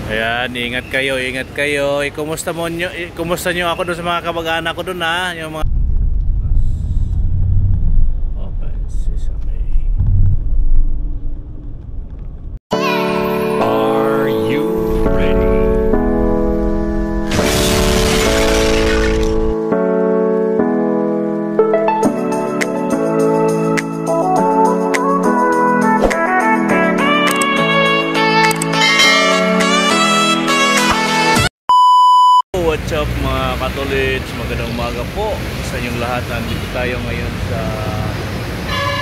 Ayan, ingat kayo, ingat kayo. Kumusta mo nyo, kumusta nyo ako doon sa mga kamag-anak ko doon, ha? Yung mga what's up mga katolits, magandang umaga po sa inyong lahat. Nandito tayo ngayon sa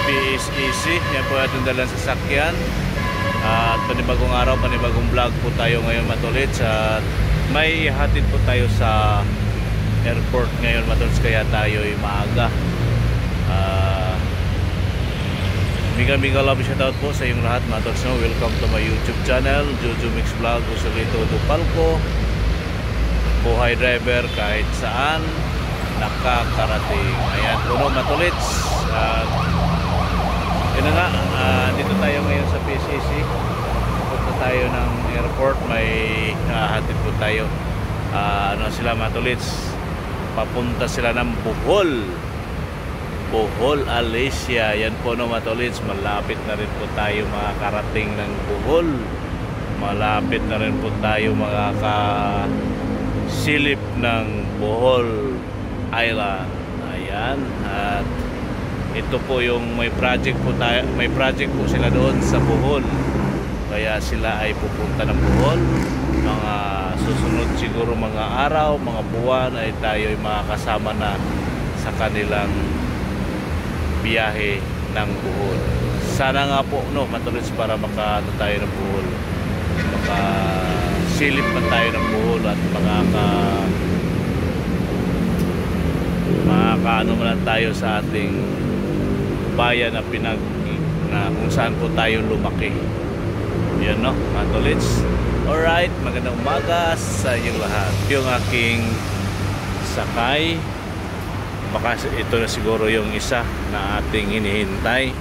PSEC. Yan po ating dalang sasakyan. At panibagong araw, panibagong vlog po tayo ngayon mga tolits. At may hatid po tayo sa airport ngayon mga tolits, kaya tayo ay maaga. Miga love shoutout po sa inyong lahat mga tolits. Welcome to my YouTube channel, Jojo Mix Vlog. Usulito Dupalco, buhay driver kahit saan nakakarating. Ayan, puno matulits. Yun na nga, dito tayo ngayon sa PSEC. Punta tayo ng airport. May hatid po tayo. Ano sila matulits? Papunta sila ng Bohol, Alicia. Yan po no matulits. Malapit na rin po tayo makakarating ng Bohol. Malapit na rin po tayo silip ng Bohol Island. Ayan, at ito po yung may project po sila doon sa Bohol, kaya sila ay pupunta ng Bohol. Mga susunod siguro mga araw, mga buwan ay tayo ay makakasama na sa kanilang biyahe ng Bohol. Sana nga po no matulits para makano tayo ng Bohol, silip pa tayo ng Bohol at makakaano man tayo sa ating bayan na kung saan po tayo lumaki. Yan no, mga tolits. Alright, magandang umaga sa inyong lahat. Yung aking sakay, baka ito na siguro yung isa na ating hinihintay.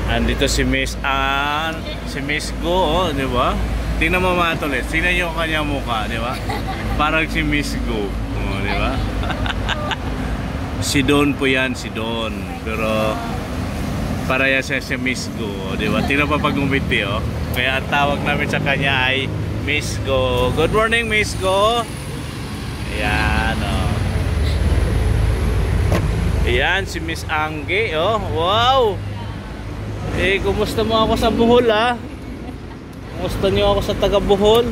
Andito si Miss Ann, si Miss Go, di ba? Tingnan mo mga tolits, tingnan nyo kanya mukha, di ba? Parang si Miss Go, di ba? Si Don po yan, si Don. Pero paraya siya si Miss Go, di ba? Tingnan pa pag umiti, oh. Kaya ang tawag namin sa kanya ay Miss Go. Good morning, Miss Go. Ayan, oh. Ayan, si Miss Angge, oh. Wow! Kumusta mo ako sa Bohol, ha? Kumusta niyo ako sa taga Bohol?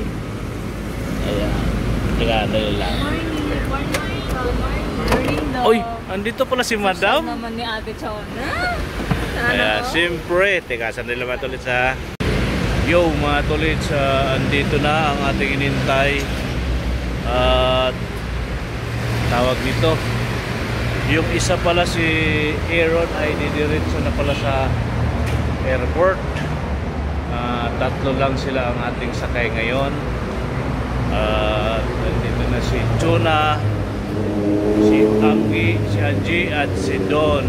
Ayan. Teka, dali lang. Morning. Oy, andito pala si Madam. Gusto naman ni Ate Chona. Ayan, siyempre. Teka, sandali lang mga tolits, ha? Yo, mga tolits, andito na ang ating inintay. At tawag dito, yung isa pala si Aaron ay didiretso na pala sa airport. Tatlo lang sila ang ating sakay ngayon. Nandito na si Chona, si Angie at si Don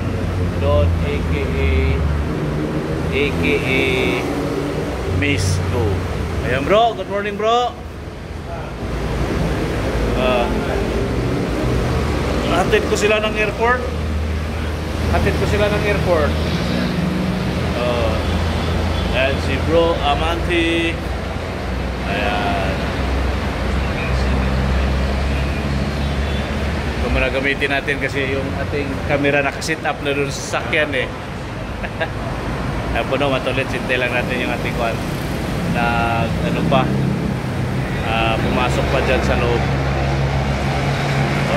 aka Miss Go. Ayan bro, good morning bro. Hatid ko sila ng airport. Ayan si Bro Amanti. Ayan. Ito muna gamitin natin kasi yung ating camera nakasit up na dun sa sakyan eh. Ayan po no, matulit. Sintay lang natin yung ating kwan na ano pa, pumasok pa dyan sa loob.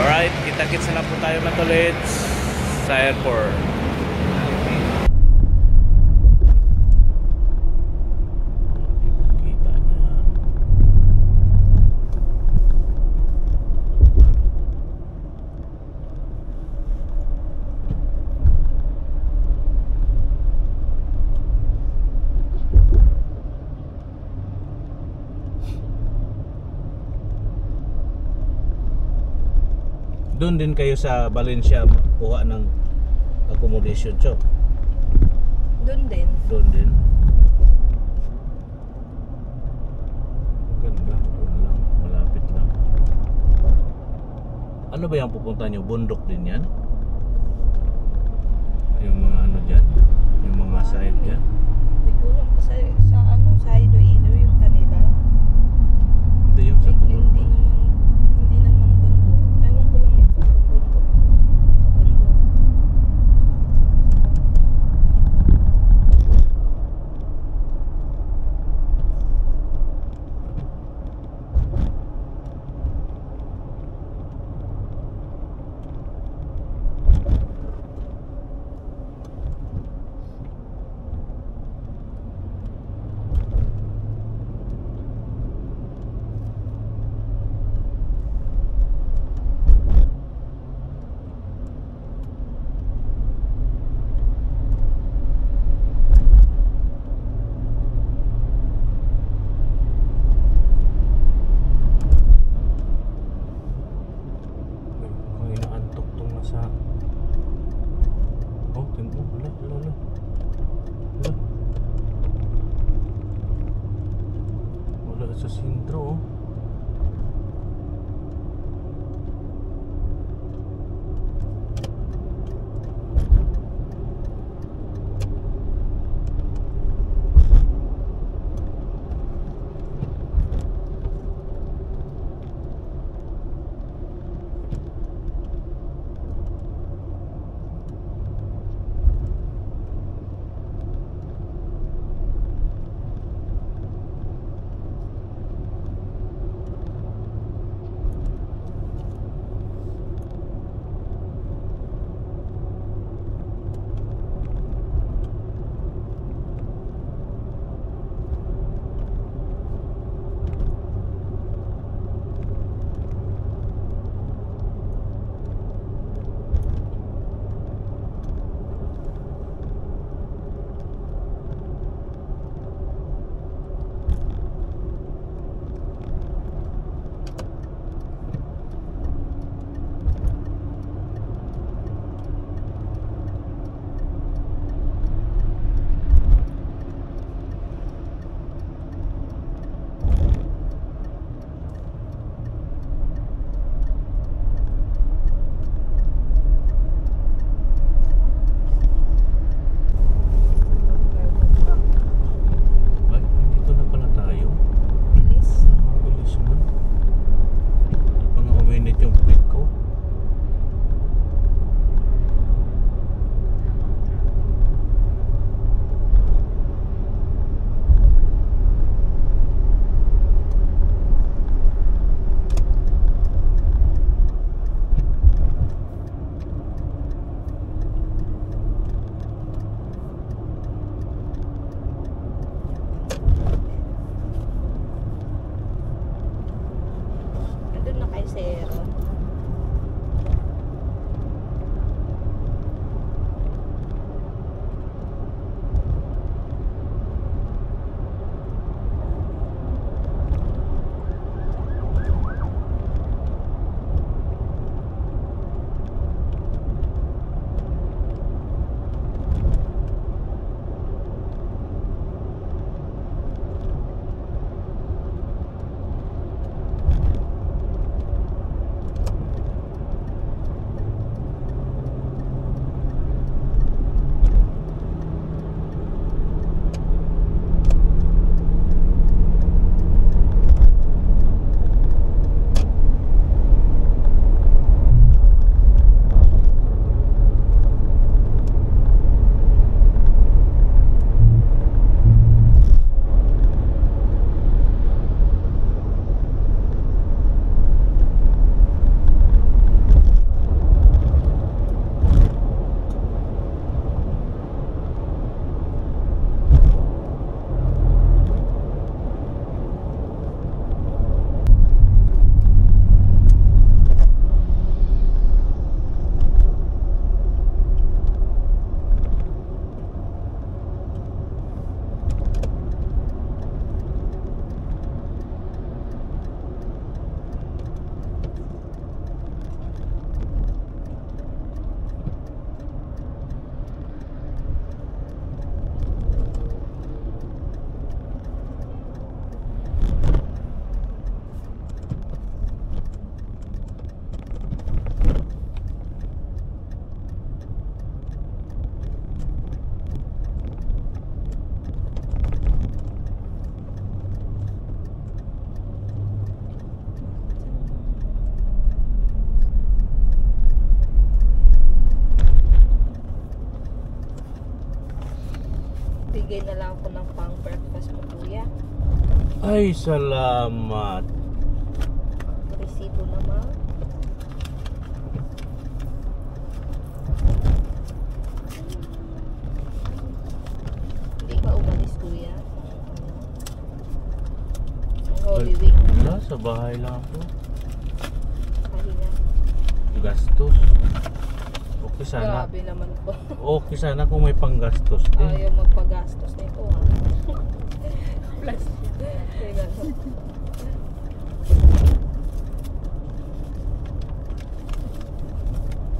Alright, kita-kits na lang po tayo matulit sa airport. Doon din kayo sa Valencia kuha ng accommodation, Chok? Doon din. Doon din. Ano ba yung pupunta nyo? Bundok din yan? Yung mga ano dyan? Yung mga side dyan? Hindi ko alam kasi sa ano, sa Iloilo yung kanila. Hindi yung sa Hindi bundok. hindi naman bundok. Ewan ko lang ito kung bundok. Kabundok. Kung inaantok tong nasa... Oh, tingnan mo. Wala. Wala sa sintro, oh. Bibigay na lang ako ng pang breakfast mo, kuya. Ay, salamat. Resibo naman. Hindi ka umalis, kuya. Ang Holy Week. Wala, sa bahay lang ako. Pahinga. Gastos. Okay sana. Grabe naman po. Okay sana kung may panggastos din. Ayaw magpagastos nito, ha? Plastic. Kaya gano'n.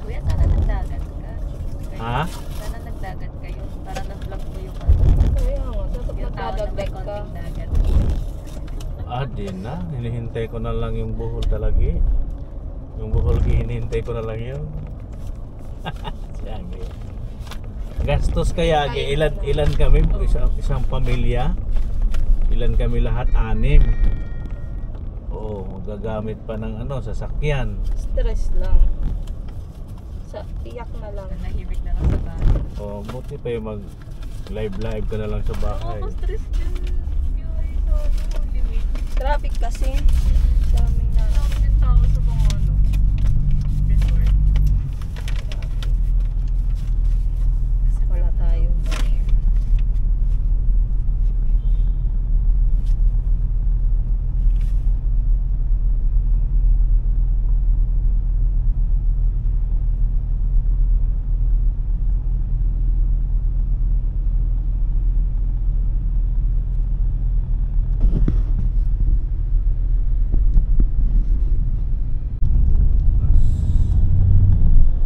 Kuya, sana nagdagat ka. Ha? Sana nagdagat kayo. Para na-vlog mo yung ano. Kaya nga, dapat Yung tao na may magdadagdag ka. konting dagat. Di na. Hinihintay ko na lang yung buhol talaga. Yung buhol, hinihintay ko na lang yun. Siyagi. Gastos kaya, ilan kami? Isang pamilya? Ilan kami lahat? 6. Oo, gagamit pa ng sasakyan. Stress lang. Sa iyak na lang. Nahimik na lang sa bahay. O, buti pa yung mag-live ka na lang sa bahay. Stress din. Yung ito, Holy Week. Traffic kasi. Daming na. Dami din tao sa mga resort. Wala tayong bayan.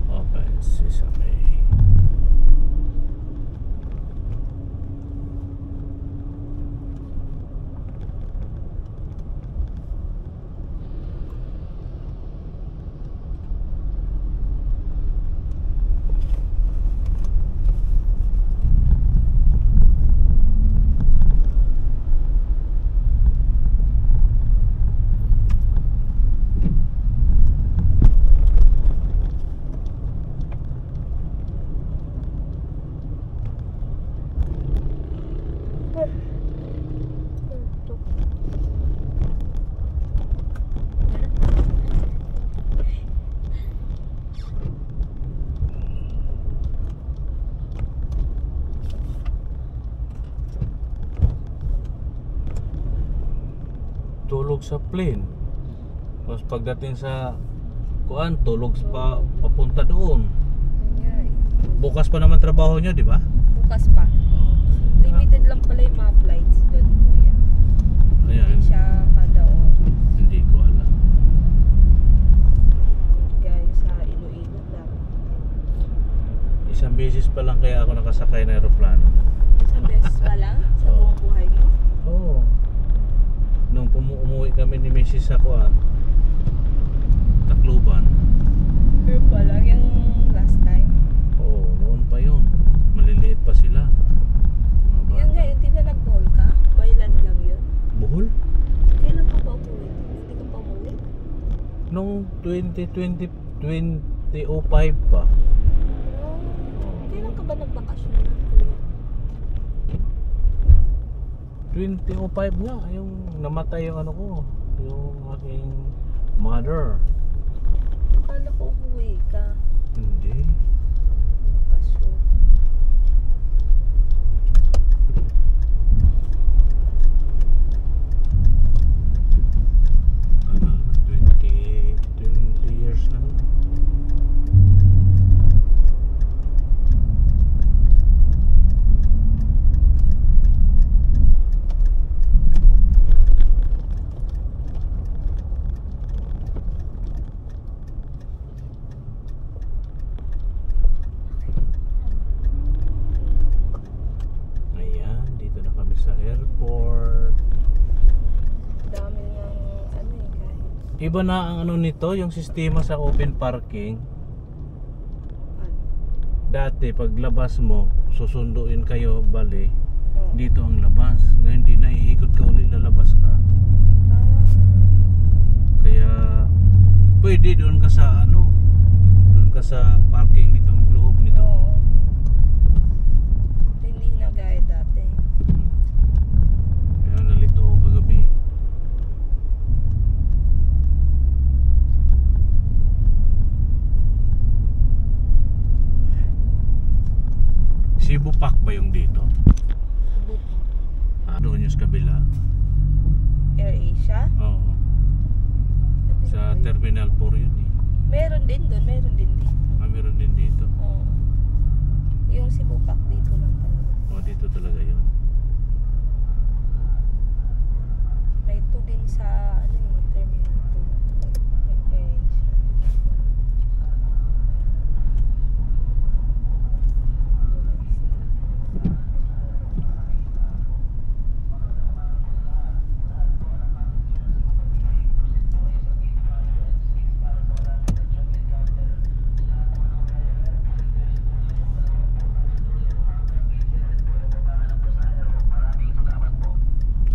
Open sesame. Tulog sa plane. Tapos pagdating sa tulog pa papunta doon. Kaya Bukas pa naman trabaho nyo, di ba? bukas pa. Limited lang pala yung mga flights doon, kuya. Ayan, Hindi siya kada oras. hindi ko alam. Gaya sa Iloilo lang. Isang beses pa lang kaya ako nakasakay ng aeroplano. Isang beses pa lang sa Oo. buong buhay mo. Oo. Nung umuwi kami ni Mrs. sa Tacloban. Pero pa lang yung last time. Oo, noon pa yun. Maliliit pa sila. Mga bata. Yun ngayon, di ba nag-mall ka? Bayland lang yun. Bohol? Kailan pa ba umuwi? Hindi ka pa umuwi? Nung 2005 pa. Oh, kailan ka ba nagbakasyon na, kuya? 2005 nga, yung namatay yung yung aking mother. Akala ko umuwi ka. Hindi. Bakasyon. Tagal na, 20 years na. Ayan, dito na kami sa airport. Dami niyang kahit. Iba na ang nito, yung sistema sa open parking. Ano. Dati paglabas mo, susunduin kayo bali. Oh. Dito ang labas. Ngayon di na iikot ka ulit, lalabas ka. Ah, Kaya pwede doon ka sa doon ka sa parking nitong loob nito. oo. Hindi na gaya dati. Bupak ba yung dito? Doon yung sa kabila. Air Asia? Oo. Sa Terminal 4 yun eh. Meron din doon, meron din dito. Meron din dito. Oo. Yung si Bupak dito lang talaga. Dito talaga yun. May 2 din sa ano eh, Terminal 2. Air Asia.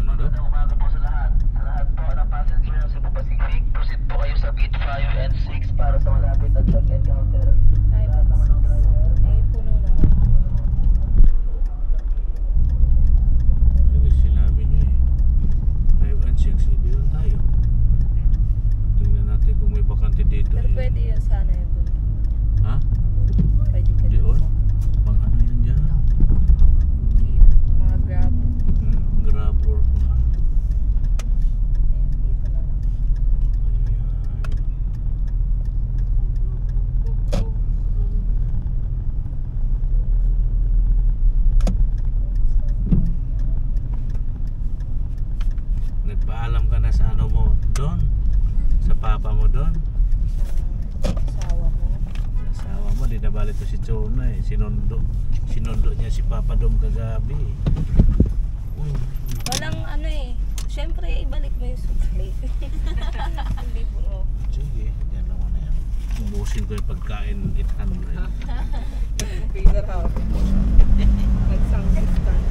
Ano daw? Umaga po sa lahat. Sa lahat po ng passenger ng Cebu Pacific, proceed po kayo sa gate 5 and 6 para sa malapit at check-in counter. 5 and 6. Eh, puno naman. Sige, sinabi niyo eh. 5 and 6, hindi doon tayo. Tingnan natin kung may bakante dito. Pero pwede yun sana yun doon. Ha? Pwede ka Doon? doon. Pang ano yun dyan? Mga Grab. Grab or mga. Ayan, dito na lang. Nagpaalam ka na sa ano mo doon? Sa papa mo doon? Sa asawa mo. Sa asawa mo, di nabalik to si Chona eh. Sinundo niya si Papa Dom kagabi. Uy, Walang ano eh. Siyempre, ibalik mo yung sukli. Hindi po. sige, yan lang na yan. Ubusin ko yung pagkain 800. Pizza ka. Nagsangkit ka na.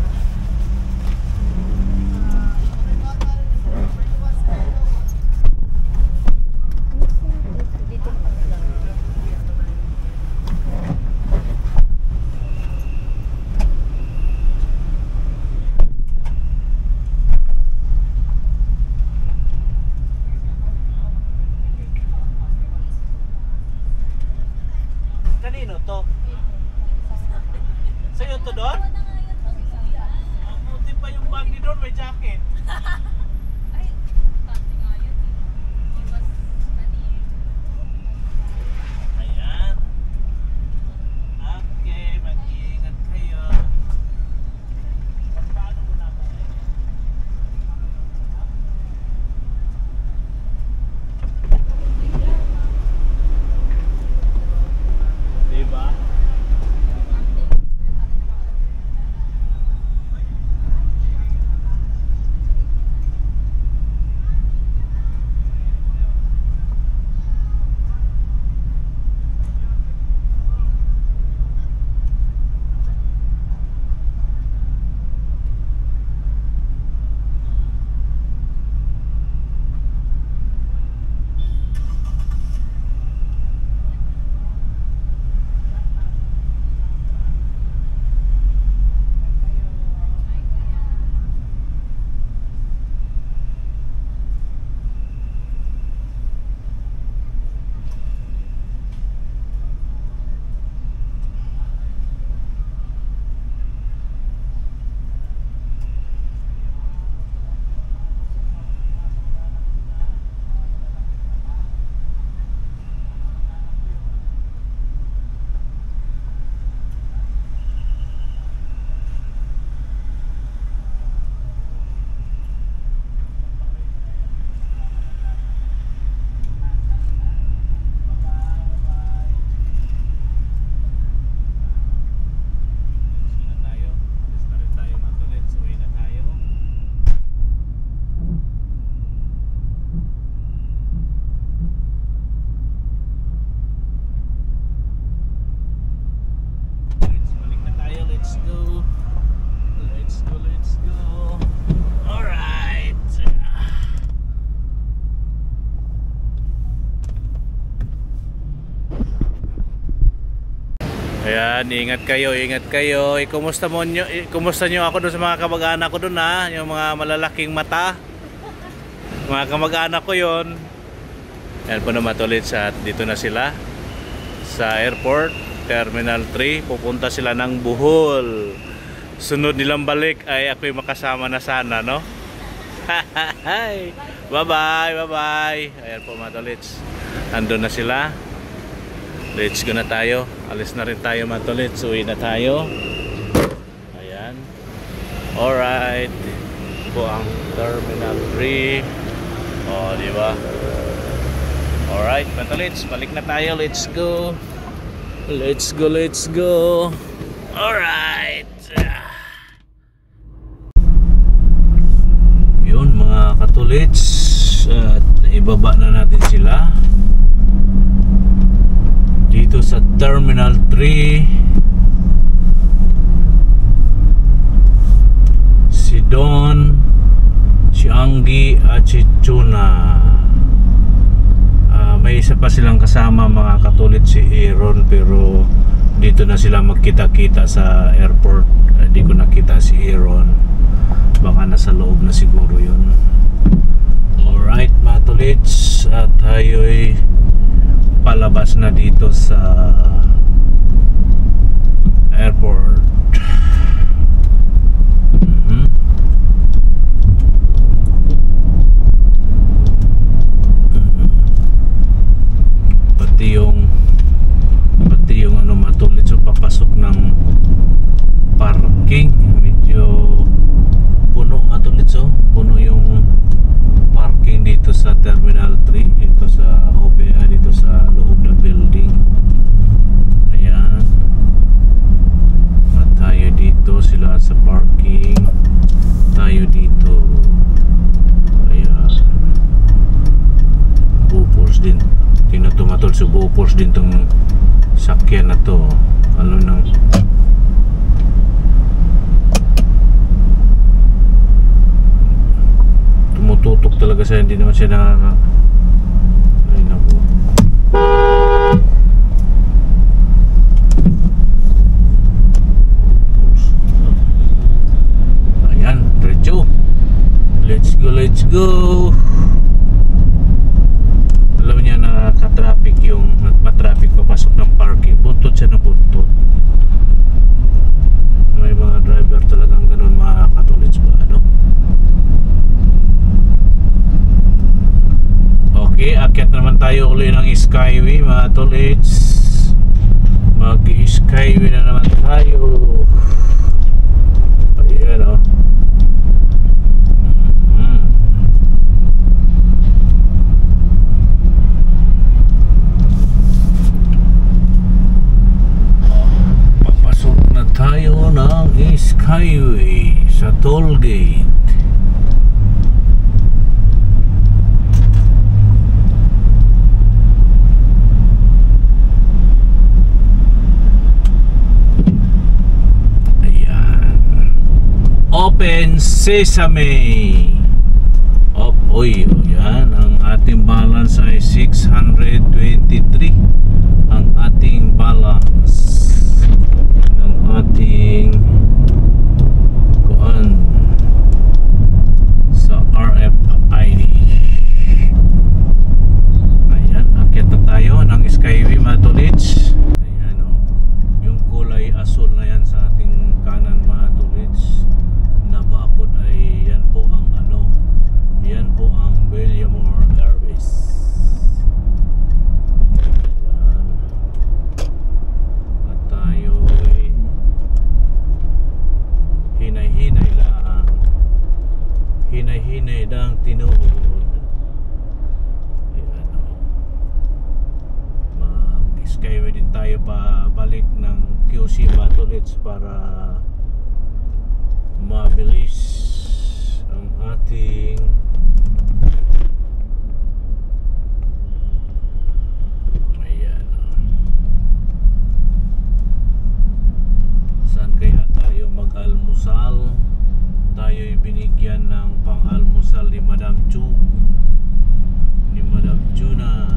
Dito pa lang. Kanino to? Sa'yo to doon? Buti pa yung bag ni Don, may jacket. Ayan. Okay, mag-iingat kayo. Paano mo na ako? Diba? Ayan, ingat kayo, ingat kayo. Kumusta nyo ako doon sa mga kamag-anak ko doon ha? Yung mga malalaking mata. Mga kamag-anak ko yon. Ayan po naman ulit sa dito na sila sa airport. Terminal 3. Pupunta sila ng Bohol. Sunod nilang balik ay ako'y makasama na sana, no? Bye-bye, bye-bye. Ayan po mga tolits. Andun na sila. Let's go na tayo. Alis na rin tayo mga tolits. Uwi na tayo. Ayan. Alright. Po ang Terminal 3. Oh, di ba? Alright, mga tolits. Balik na tayo. Let's go. Let's go, let's go. Alright. Yun mga katolits. At ibaba na natin sila dito sa Terminal 3. Si Don, si Anggi at si Chuna. May isa pa silang kasama mga katulad, si Aaron, pero dito na sila magkita-kita sa airport. Hindi ko nakita si Aaron, baka nasa loob na siguro yun. Alright mga tolits, at tayo'y palabas na dito sa airport. Pati yung ano matulit, so papasok ng parking, medyo puno matulit, so puno yung parking dito sa Terminal 3, dito sa OPA, dito sa loob ng building. Ayan, at tayo dito, sila sa parking, tayo dito. Ayan, bupors din, tinutumatol sa bupors din tong sakyan na to. Ano nang tumututok talaga siya, hindi naman siya nakaka... Ay naku. Ayan, diretso. Let's go, let's go. Alam niya naka-traffic yung matraffic papasok ng parking. Buntot siya na buntot. May mga driver talagang ganun mga katulits ba, ano? Okay, akyat naman tayo uli ng Skyway mga tolits. Mag-Skyway na naman tayo. Ayan o. Papasok na tayo ng Skyway sa toll gate. Open Sesame. Oy, yan. Ang ating balance ay 623. Ang ating balance ng ating kuan sa RFID. Ayan, akyat na tayo ng Skyway mga tolits. Ayan o, yung kulay asul na yan sa ating kanan mga tolits na bakod ay yan po ang ano, yan po ang Bellamore Airways. Ayan. At tayo ay hinay-hinay lang, hinay-hinay lang tinuod. Ayan o, mag-Skyway din tayo pa balik ng QC Matulits para mabilis ang ating ayan. Saan kaya tayo mag-almusal? Tayo'y binigyan ng pang-almusal ni Madam Chu, ni Madam Chuna.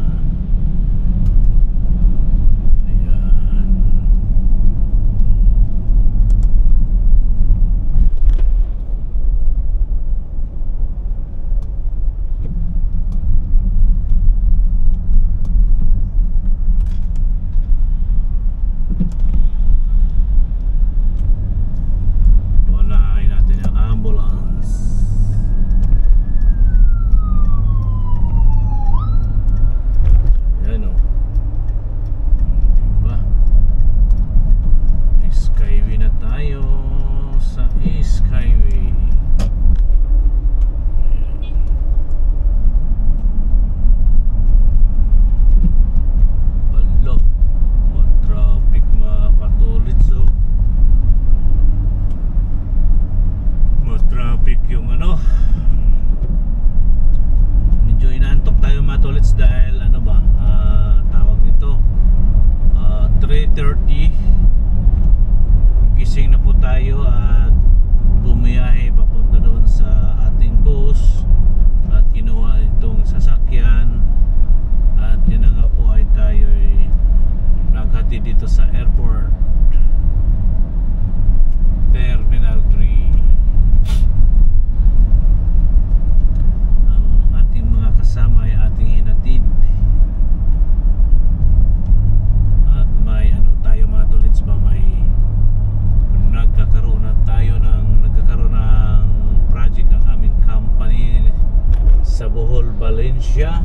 Valencia.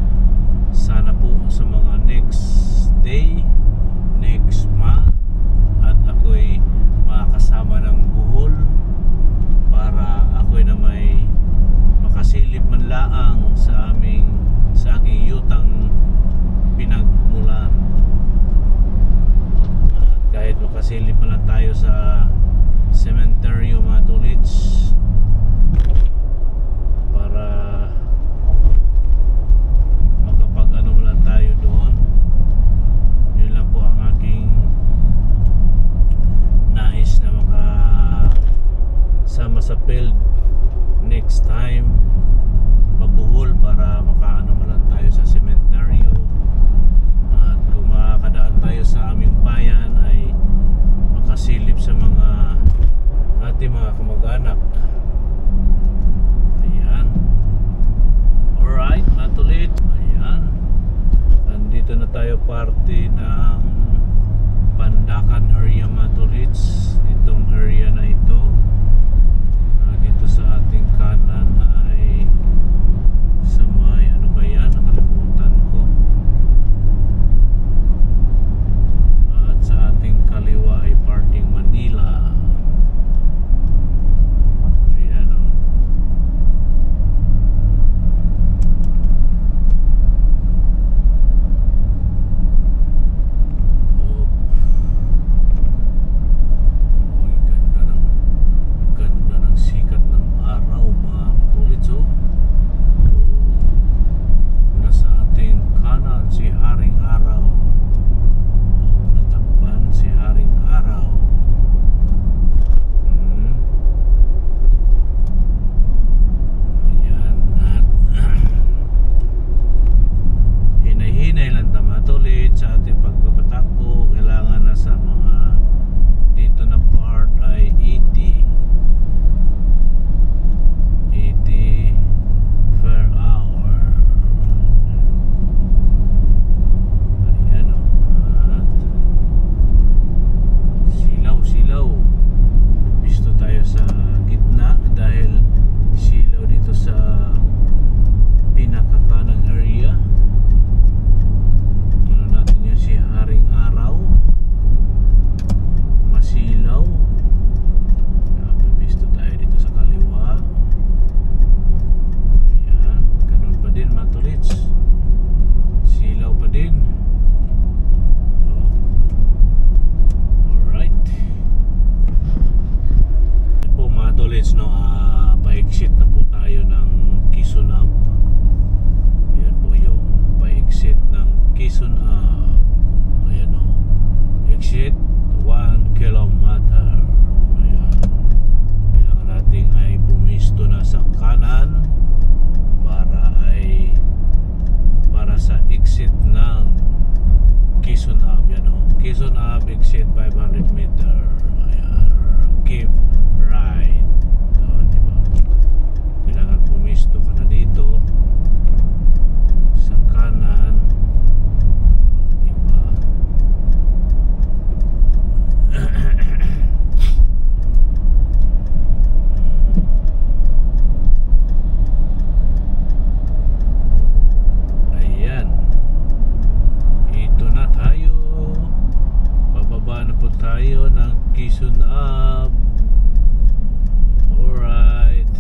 Sana po sa mga next day, next month, at ako'y makakasama ng Bohol para ako'y na may makasilip man laang sa aking yutang pinagmulan. At kahit makasilip man lang tayo sa cementerio mga tolits para makapag-ano man lang tayo doon. Yun lang po ang aking nais na makasama sa field next time pabuhol para makaano man lang tayo sa cementerio. At kung makakadaan tayo sa aming bayan ay makasilip sa mga ating mga kamag-anak. Ayan. Alright, matulit. Ayan. Andito na tayo parte ng Pandacan area matulits. Itong area na ito, dito sa ating kanan ay sa may ano ba yan? Nakalimutan ko. At sa ating kaliwa ay parting Manila. Ayan o. Ganda ng sikat ng araw mga katulits oh. Nasa ating kanan si Haring Araw. Natakpan si Haring Araw. Ayan. At hinay-hinay lang tama tulit sa ating pagpapatakbo. Kailangan na sa mga dito na part ay 80 per hour. Ayan o. At silaw. Pisto tayo sa gitna dahil silaw dito sa pinakakanang area. Ano natin yun, si Haring Araw. Masilaw. Pisto tayo dito sa kaliwa. Ayan, ganun pa din matulits. Silaw pa din. Alright. Yan po matulits no, pa-exit na po tayo ng Quezon Ave. Ayan po yung pa-exit ng Quezon Ave. Ayan o. Exit 1 kilometer. Ayan. Kailangan natin ay pumisto na sa kanan para sa exit ng Quezon Ave. Yan o. Quezon Ave exit 500 meter. Ayan. Keep right. Diba? Kailangan pumisto ka na dito sa kanan. Diba? Ayan. Ito na tayo. Bababa na po tayo ng Quezon Ave. Alright.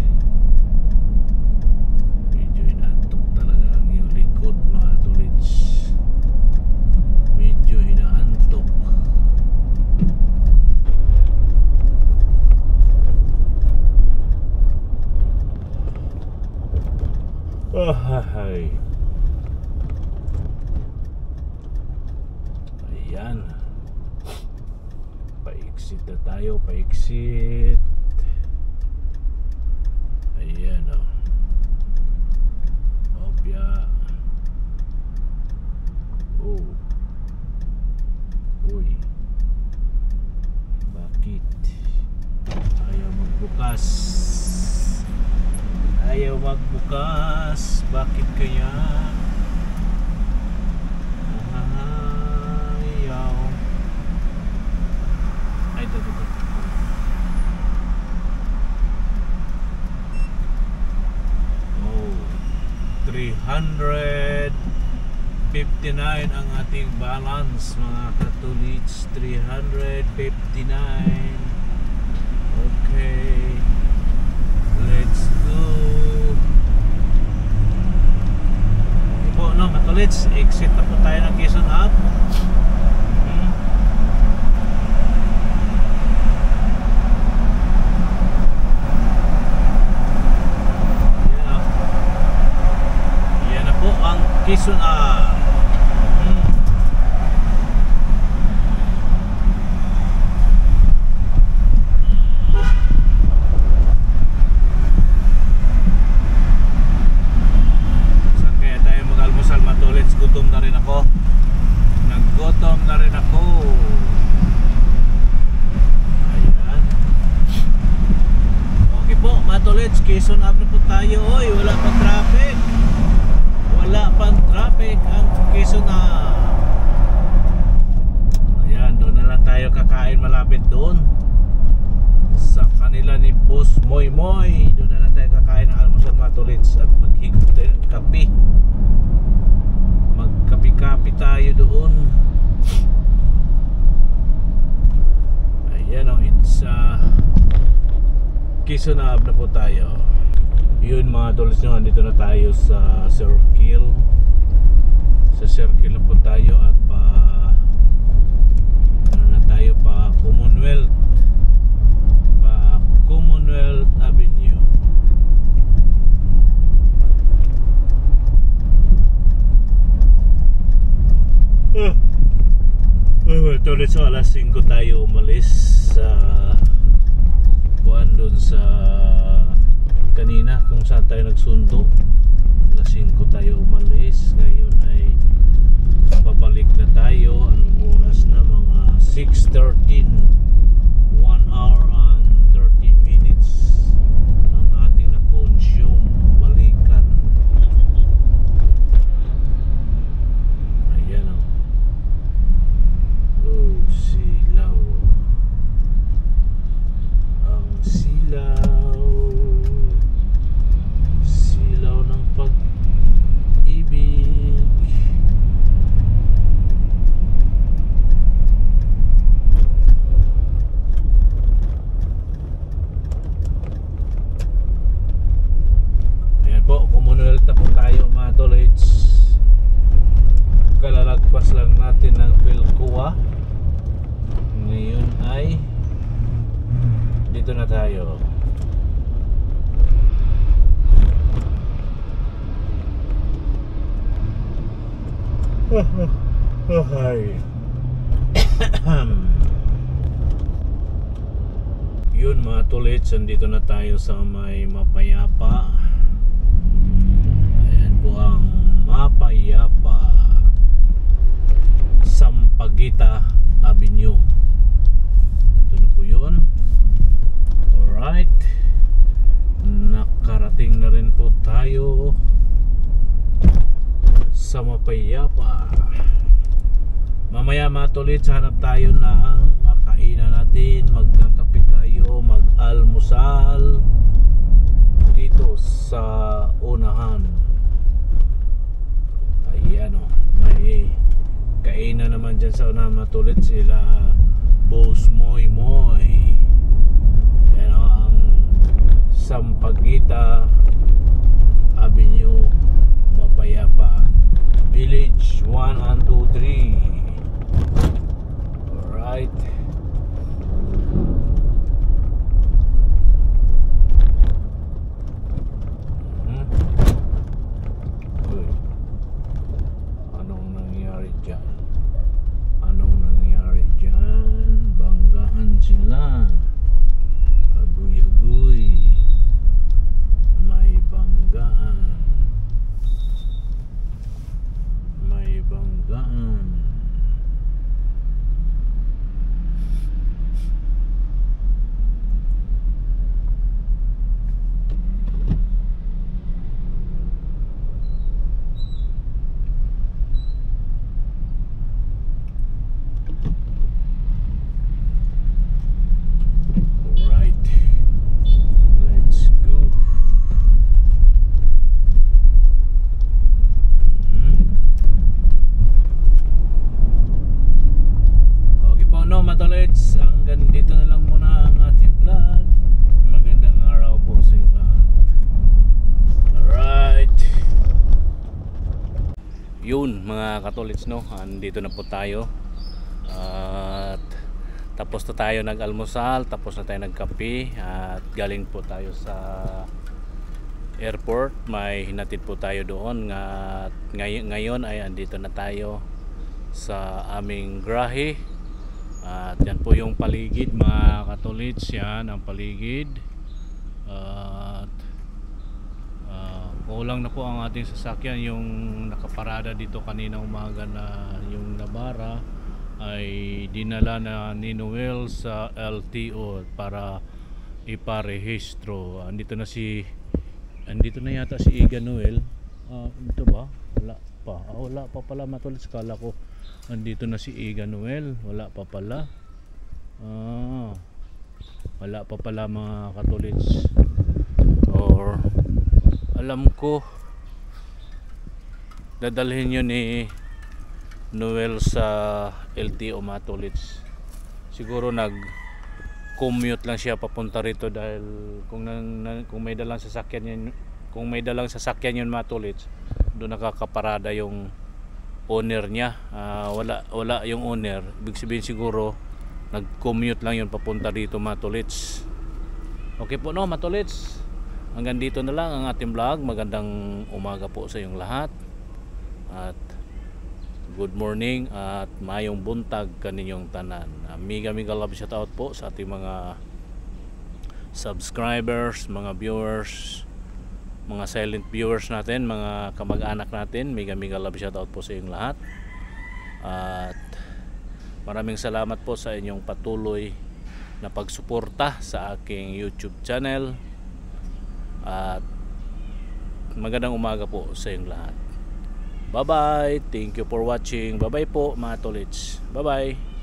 Medyo inaantok talaga ang iyong likod mga tulits. Medyo inaantok. Ay. Ayan. Pa-exit na tayo, pa-exit. Ayan o. Opya. Oh. Uy. Bakit? Ayaw magbukas. Ayaw magbukas. Bakit kaya? Ayaw. Ay, ito. Oh. 3 359 ang ating balance mga katulits. 359. Okay, let's go. Ipo no katulits, exit na po tayo ng Quezon Up. Quezon Up. Saan kaya tayo mag-almusal matulits? Gutom na rin ako. Naggutom na rin ako. Ayan. Okay po matulits, Quezon Up na po tayo. Oy, wala pang traffic. Wala pang traffic ang Quezon na. Ayan, doon na lang tayo kakain malapit doon sa kanila ni Boss Moy Moy. Doon na lang tayo kakain ng almusal matulits at maghigop tayo ng kape. Magkapi-kapi tayo doon. Ayan o, it's Quezon na po tayo. Yun mga tulis nyo, dito na tayo sa circle. Sa circle na po tayo at ano na tayo, pa Commonwealth Avenue. Tulis so alas 5 tayo umalis sa buwan doon sa kanina kung saan tayo nagsundo. Alas 5 tayo umalis. Ngayon ay pabalik na tayo. Anong oras na? Mga 6:13. 1 hour and 30 minutes ang ating na-consume balikan. Ayan o. Oh, silaw. Ang silaw. Silaw ng pag-ibig. Ayan po, Commonwealth na po tayo mga tolits. Kalalagpas lang natin ng Pilcoa. Ngayon ay dito na tayo. Yun mga tulits, andito na tayo sa may Mapayapa. Ayan po ang Mapayapa Sampaguita Avenue. Ito na po yun. Alright, nakarating na rin po tayo sa Mapayapa. Mamaya matulit, hanap tayo ng makainan natin, magkakape tayo, mag-almusal dito sa unahan. Ayan o, may kainan naman dyan sa unahan matulit, sila Boss Moy Moy. Ayan o, ang Sampaguita Avenue, Mapayapa Village 1 and 2, 3. Alright. Anong nangyari dyan? Banggaan sila. Aguy-aguy. May banggaan. yun mga katolits, no, andito na po tayo at tapos na tayo nag-almusal, tapos na tayo nagkape at galing po tayo sa airport. May hinatid po tayo doon at ngayon ay andito na tayo sa aming grahe. At yan po yung paligid mga katolits, yan ang paligid. At kulang na po ang ating sasakyan. Yung nakaparada dito kanina umaga na yung Navara ay dinala na ni Noel sa LTO para iparehistro. Andito na yata si Iga Noel. Ito ba? Wala pa. Wala pa pala matulad. Kala ko andito na si Iga Noel. Wala pa pala. Wala pa pala mga katolits. Or alam ko dadalhin yun ni Noel sa LTO matolits. Siguro nag-commute lang siya papunta rito dahil kung may dalang sasakyan yun matolits, doon nakakaparada yung owner niya. Wala yung owner. Ibig sabihin siguro nag-commute lang yun papunta dito matolits. Okay po, no matolits, hanggang dito na lang ang ating vlog. Magandang umaga po sa inyong lahat at good morning at mayong buntag kaninyong tanan. Mega love shout out po sa ating mga subscribers, mga viewers, mga silent viewers natin, mga kamag-anak natin. Mega love shout out po sa inyong lahat. At maraming salamat po sa inyong patuloy na pagsuporta sa aking YouTube channel. At magandang umaga po sa inyong lahat. Bye bye. Thank you for watching. Bye bye po mga tolits. Bye bye.